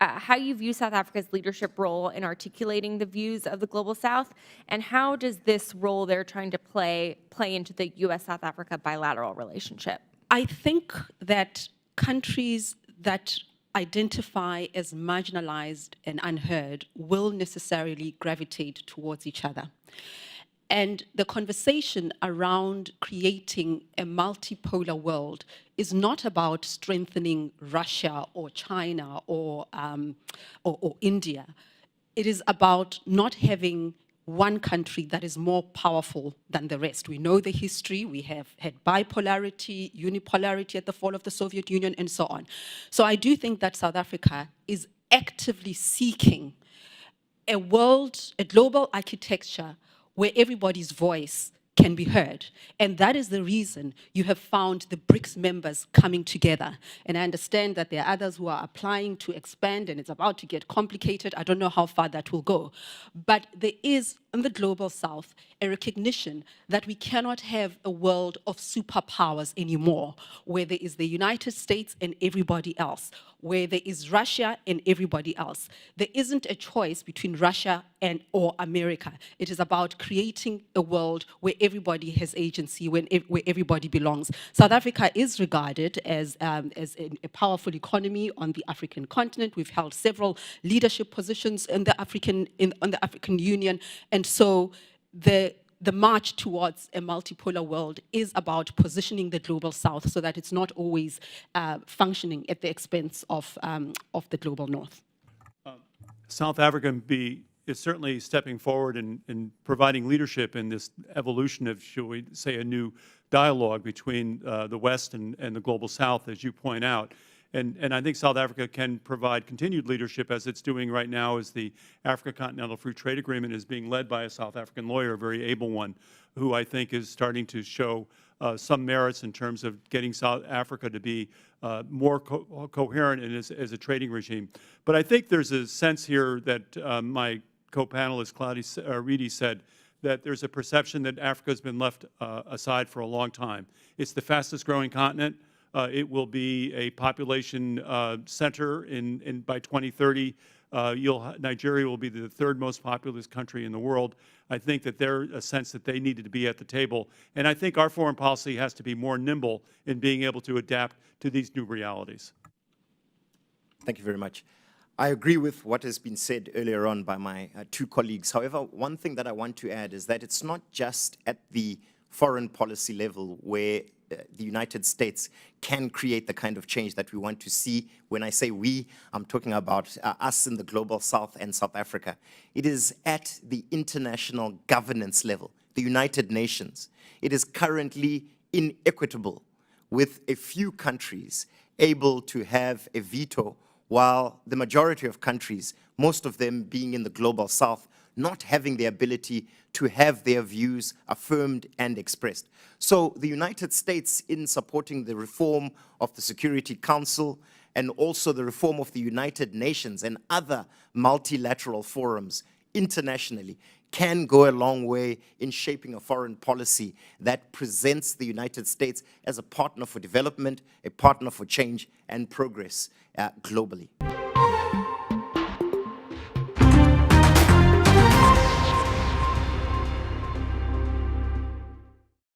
how you view South Africa's leadership role in articulating the views of the Global South, and how does this role they're trying to play into the U.S.-South Africa bilateral relationship? I think that countries that identify as marginalized and unheard will necessarily gravitate towards each other. And the conversation around creating a multipolar world is not about strengthening Russia or China or India. It is about not having one country that is more powerful than the rest. We know the history. We have had bipolarity, unipolarity at the fall of the Soviet Union, and so on. So I do think that South Africa is actively seeking a world, a global architecture where everybody's voice can be heard. And that is the reason you have found the BRICS members coming together. And I understand that there are others who are applying to expand, and it's about to get complicated. I don't know how far that will go. But there is, in the Global South, a recognition that we cannot have a world of superpowers anymore, where there is the United States and everybody else, where there is Russia and everybody else. There isn't a choice between Russia or America. It is about creating a world where everybody has agency, where everybody belongs. South Africa is regarded as a powerful economy on the African continent. We've held several leadership positions in the African Union, and so the march towards a multipolar world is about positioning the Global South so that it's not always functioning at the expense of the Global North. South Africa is certainly stepping forward in providing leadership in this evolution of, shall we say, a new dialogue between the West and the Global South, as you point out. And I think South Africa can provide continued leadership, as it's doing right now, as the Africa Continental Free Trade Agreement is being led by a South African lawyer, a very able one, who I think is starting to show some merits in terms of getting South Africa to be more coherent as a trading regime. But I think there's a sense here that my co-panelist, Redi, said, that there's a perception that Africa has been left aside for a long time. It's the fastest growing continent. It will be a population center by 2030. Nigeria will be the third most populous country in the world. I think that there's a sense that they needed to be at the table. And I think our foreign policy has to be more nimble in being able to adapt to these new realities. Thank you very much. I agree with what has been said earlier on by my two colleagues. However, one thing that I want to add is that it's not just at the foreign policy level where the United States can create the kind of change that we want to see. When I say we, I'm talking about us in the Global South and South Africa. It is at the international governance level, the United Nations. It is currently inequitable, with a few countries able to have a veto, while the majority of countries, most of them being in the Global South, not having the ability to have their views affirmed and expressed. So the United States, in supporting the reform of the Security Council and also the reform of the United Nations and other multilateral forums internationally, can go a long way in shaping a foreign policy that presents the United States as a partner for development, a partner for change and progress globally.